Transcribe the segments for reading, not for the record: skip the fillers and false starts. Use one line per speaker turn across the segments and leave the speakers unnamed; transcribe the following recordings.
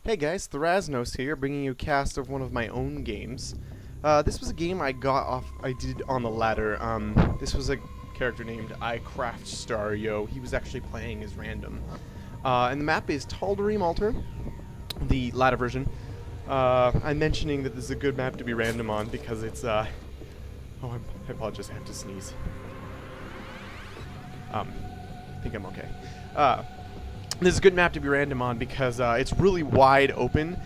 Hey guys, thrazznos here, bringing you a cast of one of my own games. This was a game I did on the ladder. This was a character named ICraftStarYo. He was actually playing as random. And the map is Taldarim Altar, the ladder version. I'm mentioning that this is a good map to be random on because it's, I apologize, I have to sneeze. I think I'm okay. This is a good map to be random on because it's really wide open.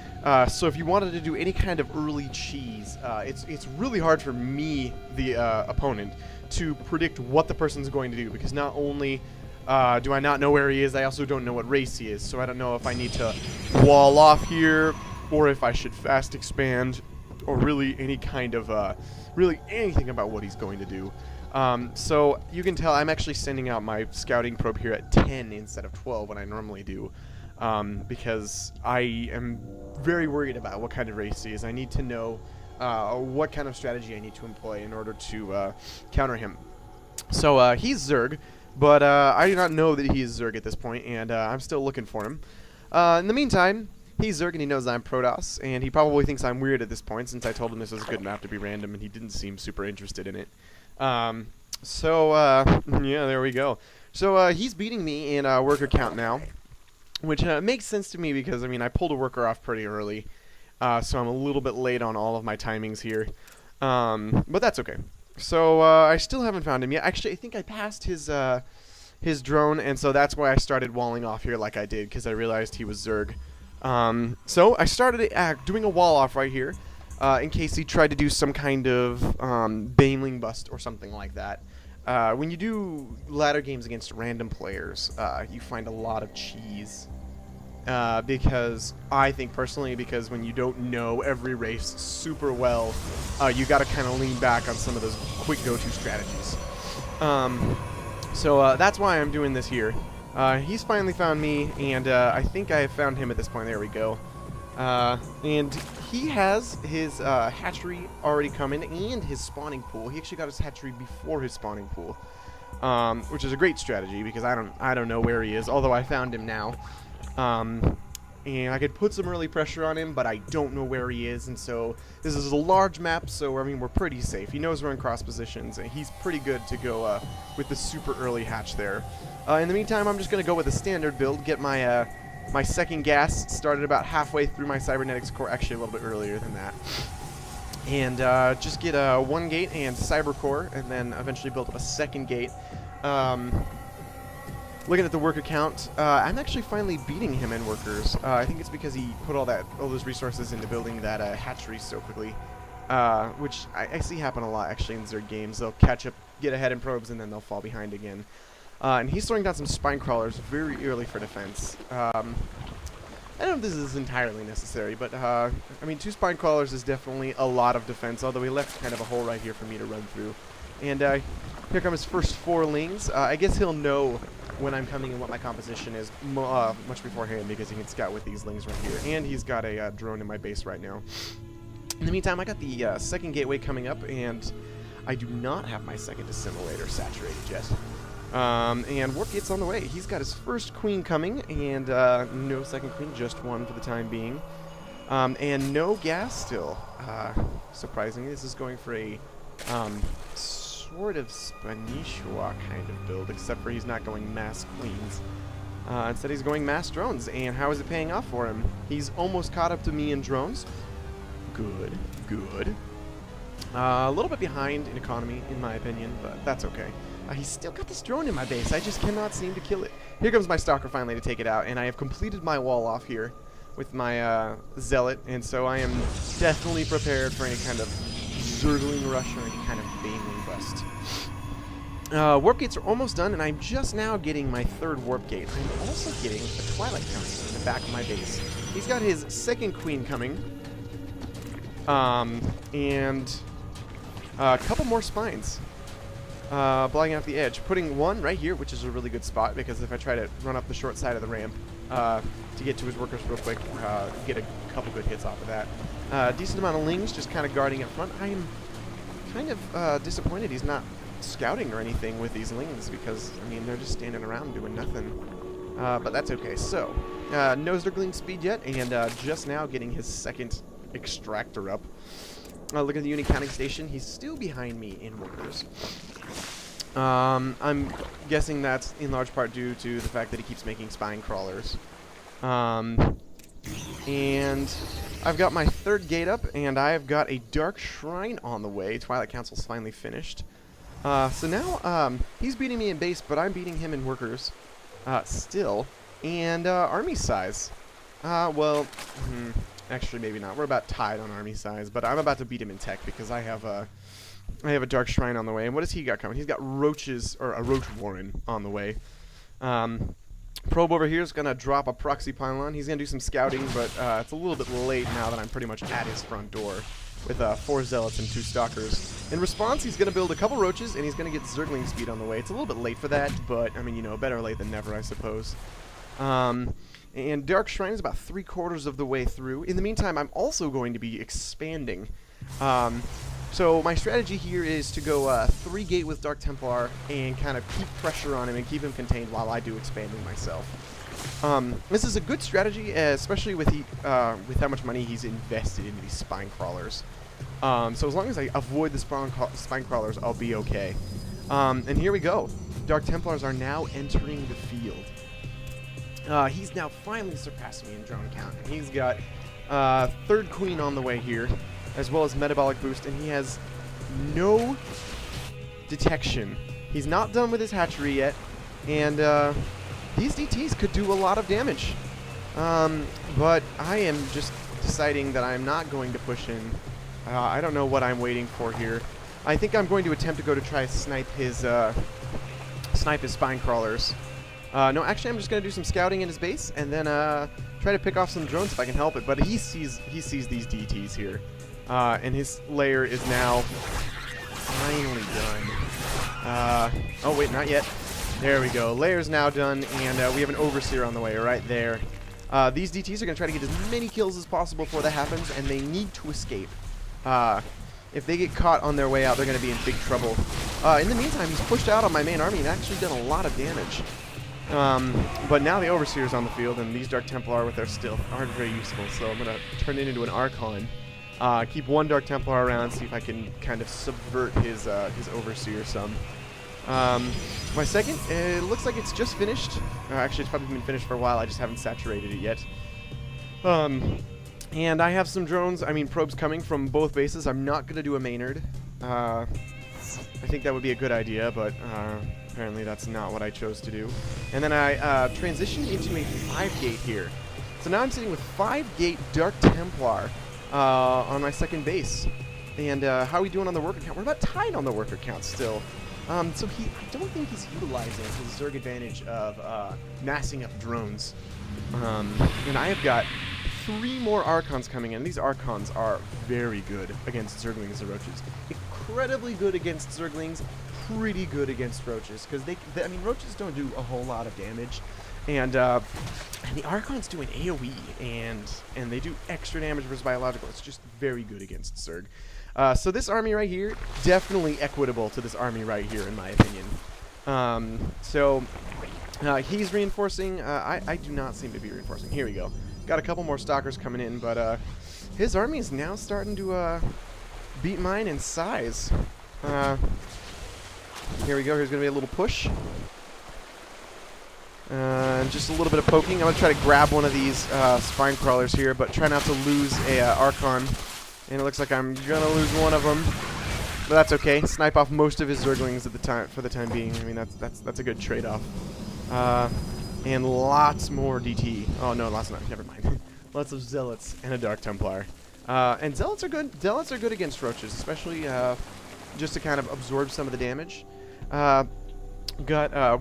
So if you wanted to do any kind of early cheese, it's really hard for me, the opponent, to predict what the person's going to do, because not only do I not know where he is, I also don't know what race he is. So I don't know if I need to wall off here, or if I should fast expand, or really any kind of really anything about what he's going to do. So you can tell I'm actually sending out my scouting probe here at 10 instead of 12 when I normally do, because I am very worried about what kind of race he is. I need to know what kind of strategy I need to employ in order to counter him. So he's Zerg, but I do not know that he is Zerg at this point, and I'm still looking for him. In the meantime, he's Zerg and he knows I'm Protoss, and he probably thinks I'm weird at this point since I told him this was a good map to be random and he didn't seem super interested in it. Yeah, there we go. So he's beating me in worker count now, which makes sense to me because, I mean, I pulled a worker off pretty early, so I'm a little bit late on all of my timings here. But that's okay. So I still haven't found him yet. Actually, I think I passed his drone, and so that's why I started walling off here like I did, because I realized he was Zerg. So I started doing a wall off right here, in case he tried to do some kind of Baneling bust or something like that. When you do ladder games against random players, you find a lot of cheese. Because I think personally, because when you don't know every race super well, you got to kind of lean back on some of those quick go-to strategies. So that's why I'm doing this here. He's finally found me, and I think I have found him at this point. There we go. And he has his hatchery already coming and his spawning pool. He actually got his hatchery before his spawning pool, which is a great strategy because I don't know where he is, although I found him now. And I could put some early pressure on him, but I don't know where he is, and so this is a large map, so I mean we're pretty safe. He knows we're in cross positions, and he's pretty good to go with the super early hatch there. In the meantime, I'm just going to go with a standard build, get my my second gas started about halfway through my cybernetics core, actually a little bit earlier than that, and just get one gate and cyber core, and then eventually build up a second gate. Looking at the worker count, I'm actually finally beating him in workers. I think it's because he put all those resources into building that hatchery so quickly, which I see happen a lot actually in Zerg games. They'll catch up, get ahead in probes, and then they'll fall behind again. And he's throwing down some spine crawlers very early for defense. I don't know if this is entirely necessary, but I mean, 2 spine crawlers is definitely a lot of defense, although he left kind of a hole right here for me to run through. And here come his first 4 lings. I guess he'll know when I'm coming and what my composition is much beforehand, because he can scout with these lings right here. And he's got a drone in my base right now. In the meantime, I got the second gateway coming up, and I do not have my second assimilator saturated yet. And Warp Gate's on the way. He's got his first queen coming, and no second queen, just one for the time being. And no gas still. Surprisingly, this is going for a sort of Spanishwa kind of build, except for he's not going mass queens. Instead he's going mass drones, and how is it paying off for him? He's almost caught up to me in drones. Good, good. A little bit behind in economy, in my opinion, but that's okay. He's still got this drone in my base. I just cannot seem to kill it. Here comes my stalker finally to take it out, and I have completed my wall off here with my zealot, and so I am definitely prepared for any kind of Zergling rush or any kind of Baneling bust. Warp gates are almost done, and I'm just now getting my 3rd warp gate. I'm also getting a Twilight Council in the back of my base. He's got his second queen coming, and a couple more spines. Blocking off the edge, putting one right here, which is a really good spot, because if I try to run up the short side of the ramp to get to his workers real quick, get a couple good hits off of that. Decent amount of lings just kind of guarding up front. I am kind of disappointed he's not scouting or anything with these lings, because, I mean, they're just standing around doing nothing. But that's okay. So, no Zergling speed yet, and just now getting his second extractor up. Look at the unit counting station. He's still behind me in workers. I'm guessing that's in large part due to the fact that he keeps making spine crawlers. And I've got my third gate up, and I've got a Dark Shrine on the way. Twilight Council's finally finished. So now he's beating me in base, but I'm beating him in workers still. And army size. Actually, maybe not. We're about tied on army size, but I'm about to beat him in tech because I have a Dark Shrine on the way. And what has he got coming? He's got roaches, or a roach warren on the way. Probe over here is going to drop a proxy pylon. He's going to do some scouting, but it's a little bit late now that I'm pretty much at his front door with 4 zealots and 2 stalkers. In response, he's going to build a couple roaches, and he's going to get Zergling speed on the way. It's a little bit late for that, but, I mean, you know, better late than never, I suppose. And Dark Shrine is about 3/4 of the way through. In the meantime, I'm also going to be expanding. So my strategy here is to go 3 gate with Dark Templar and kind of keep pressure on him and keep him contained while I do expanding myself. This is a good strategy, especially with how much money he's invested into these spine crawlers. So as long as I avoid the spine crawlers, I'll be okay. And here we go. Dark Templars are now entering the field. He's now finally surpassing me in drone count. And he's got 3rd Queen on the way here, as well as Metabolic Boost, and he has no detection. He's not done with his hatchery yet, and these DTs could do a lot of damage. But I am just deciding that I'm not going to push in. I don't know what I'm waiting for here. I think I'm going to attempt to go to try to snipe his spine crawlers. No, actually, I'm just going to do some scouting in his base, and then try to pick off some drones if I can help it. But he sees these DTs here. And his lair is now finally done. Oh, wait, not yet. There we go. Lair's now done, and we have an Overseer on the way right there. These DTs are going to try to get as many kills as possible before that happens, and they need to escape. If they get caught on their way out, they're going to be in big trouble. In the meantime, he's pushed out on my main army and actually done a lot of damage. But now the Overseer's on the field, and these Dark Templar with their stealth aren't very useful, so I'm going to turn it into an Archon. Keep 1 Dark Templar around, see if I can kind of subvert his Overseer some. My second, it looks like it's just finished. Actually, it's probably been finished for a while, I just haven't saturated it yet. And I have some drones, probes coming from both bases. I'm not going to do a Maynard. I think that would be a good idea, but apparently that's not what I chose to do. And then I transitioned into a 5-gate here. So now I'm sitting with 5-gate Dark Templar on my second base. And how are we doing on the worker count? We're about tied on the worker count still. So I don't think he's utilizing his Zerg advantage of massing up drones. And I have got 3 more Archons coming in. These Archons are very good against Zerglings and Roaches. Incredibly good against Zerglings, pretty good against Roaches, because Roaches don't do a whole lot of damage. And the Archons do an AoE, and they do extra damage versus biological. It's just very good against Zerg. So this army right here, definitely equitable to this army right here, in my opinion. He's reinforcing. I do not seem to be reinforcing. Here we go. Got a couple more stalkers coming in, but his army is now starting to beat mine in size. Here we go. Here's going to be a little push. Just a little bit of poking. I'm going to try to grab one of these spine crawlers here, but try not to lose a Archon. And it looks like I'm going to lose one of them. But that's okay. Snipe off most of his Zerglings for the time being. That's a good trade-off. And lots more DT. Oh, no, lots not. Never mind. Lots of Zealots and a Dark Templar. And Zealots are good. Zealots are good against Roaches, especially just to kind of absorb some of the damage. Got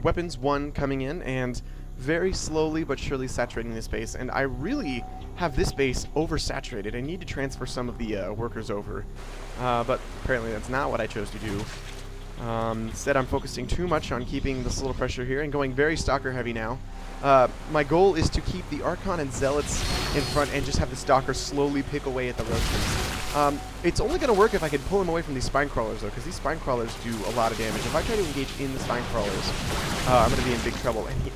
Weapons 1 coming in, and very slowly but surely saturating this base. And I really have this base oversaturated. I need to transfer some of the workers over. But apparently that's not what I chose to do. Instead, I'm focusing too much on keeping this little pressure here and going very stalker heavy now. My goal is to keep the Archon and Zealots in front and just have the stalkers slowly pick away at the Roaches. It's only going to work if I can pull them away from these spine crawlers, though, because these spine crawlers do a lot of damage. If I try to engage in the spine crawlers, I'm going to be in big trouble. And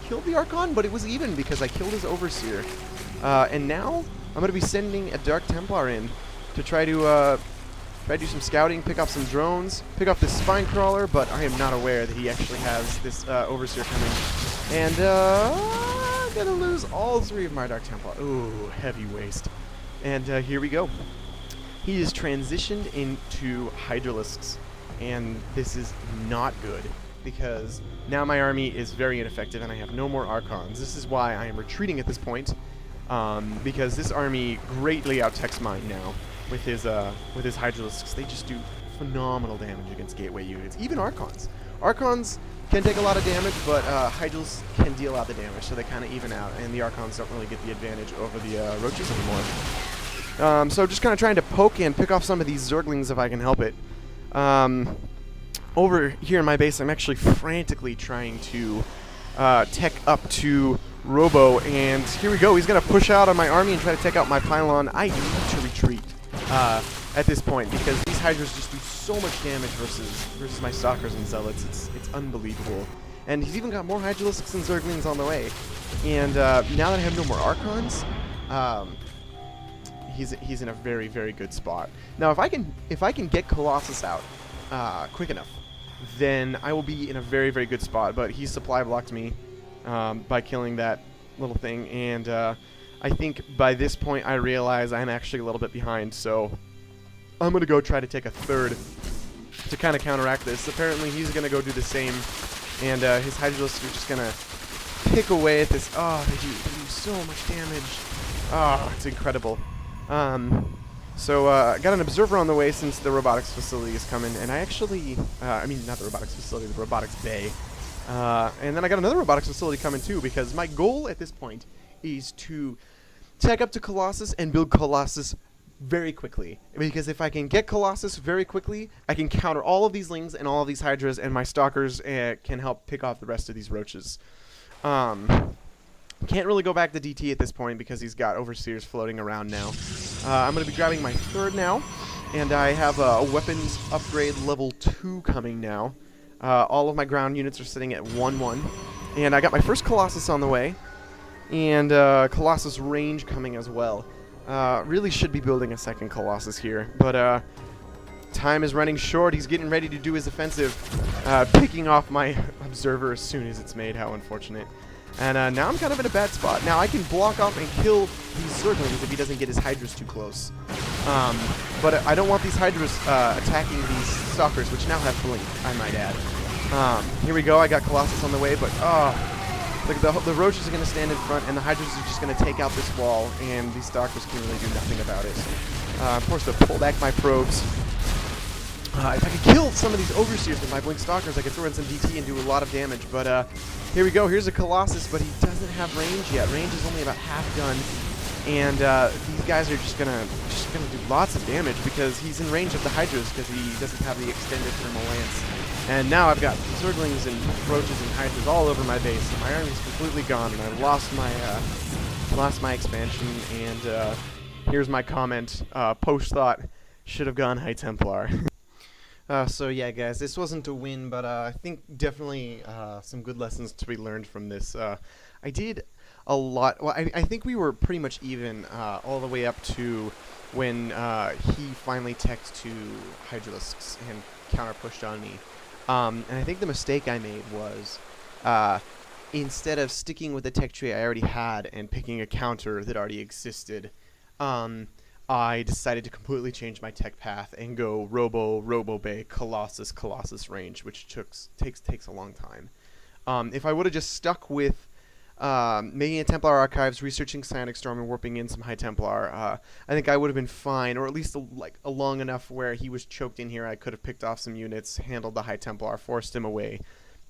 killed the Archon, but it was even because I killed his Overseer. And now I'm going to be sending a Dark Templar in to try to do some scouting, pick off some drones, pick off this Spine Crawler, but I am not aware that he actually has this Overseer coming. And I'm going to lose all 3 of my Dark Templar. Ooh, heavy waste. And here we go. He is transitioned into Hydralisks, and this is not good, because now my army is very ineffective and I have no more Archons. This is why I am retreating at this point, because this army greatly outtechs mine now with his Hydralisks. They just do phenomenal damage against gateway units, even Archons. Archons can take a lot of damage, but Hydralisks can deal out the damage, so they kind of even out, and the Archons don't really get the advantage over the Roaches anymore. So just kind of trying to poke and pick off some of these Zerglings if I can help it. Over here in my base, I'm actually frantically trying to tech up to Robo, and here we go. He's going to push out on my army and try to take out my pylon. I need to retreat at this point, because these Hydras just do so much damage versus my Stalkers and Zealots. It's unbelievable. And he's even got more Hydralisks and Zerglings on the way. And now that I have no more Archons, he's in a very, very good spot. Now, if I can get Colossus out quick enough, then I will be in a very, very good spot. But he supply blocked me by killing that little thing, and I think by this point I realize I'm actually a little bit behind. So I'm gonna go try to take a third to kind of counteract this. Apparently, he's gonna go do the same, and his Hydralisks are just gonna pick away at this. Oh, they do so much damage. Oh, it's incredible. So I got an observer on the way since the robotics facility is coming, and I actually, I mean, not the robotics facility, the robotics bay. And then I got another robotics facility coming too, because my goal at this point is to tech up to Colossus and build Colossus very quickly. Because if I can get Colossus very quickly, I can counter all of these Lings and all of these Hydras, and my Stalkers can help pick off the rest of these Roaches. Can't really go back to DT at this point because he's got Overseers floating around now. I'm going to be grabbing my third now, and I have a weapons upgrade level 2 coming now. All of my ground units are sitting at 1-1, and I got my first Colossus on the way, and Colossus range coming as well. Really should be building a second Colossus here, but time is running short. He's getting ready to do his offensive, picking off my observer as soon as it's made. How unfortunate. And now I'm kind of in a bad spot. Now I can block off and kill these Zerglings if he doesn't get his Hydras too close. But I don't want these Hydras attacking these Stalkers, which now have Blink, I might add. Here we go. I got Colossus on the way, but the Roaches are going to stand in front, and the Hydras are just going to take out this wall, and these Stalkers can really do nothing about it. I'm forced to pull back my probes. If I could kill some of these Overseers with my Blink Stalkers, I could throw in some DT and do a lot of damage. But here we go. Here's a Colossus, but he doesn't have range yet. Range is only about half done, and these guys are just gonna do lots of damage because he's in range of the Hydras because he doesn't have the extended thermal lance. And now I've got Zerglings and Roaches and Hydras all over my base. So my army's completely gone, and I've lost my expansion. And here's my comment: post thought, should have gone High Templar. So yeah, guys, this wasn't a win, but I think definitely some good lessons to be learned from this. I did a lot. Well, I think we were pretty much even all the way up to when he finally teched to Hydralisks and counter-pushed on me. And I think the mistake I made was instead of sticking with the tech tree I already had and picking a counter that already existed, I decided to completely change my tech path and go Robo Bay, Colossus range, which takes a long time. If I would have just stuck with making a Templar Archives, researching Psionic Storm, and warping in some High Templar, I think I would have been fine, or at least a long enough where he was choked in here. I could have picked off some units, handled the High Templar, forced him away,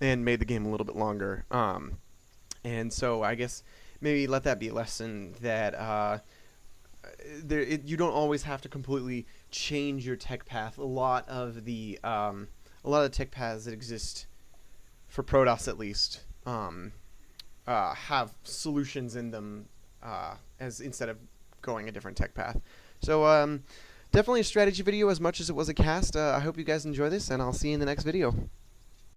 and made the game a little bit longer. And so I guess maybe let that be a lesson that you don't always have to completely change your tech path. A lot of the tech paths that exist for Protoss, at least, have solutions in them as instead of going a different tech path. So definitely a strategy video as much as it was a cast. I hope you guys enjoy this, and I'll see you in the next video.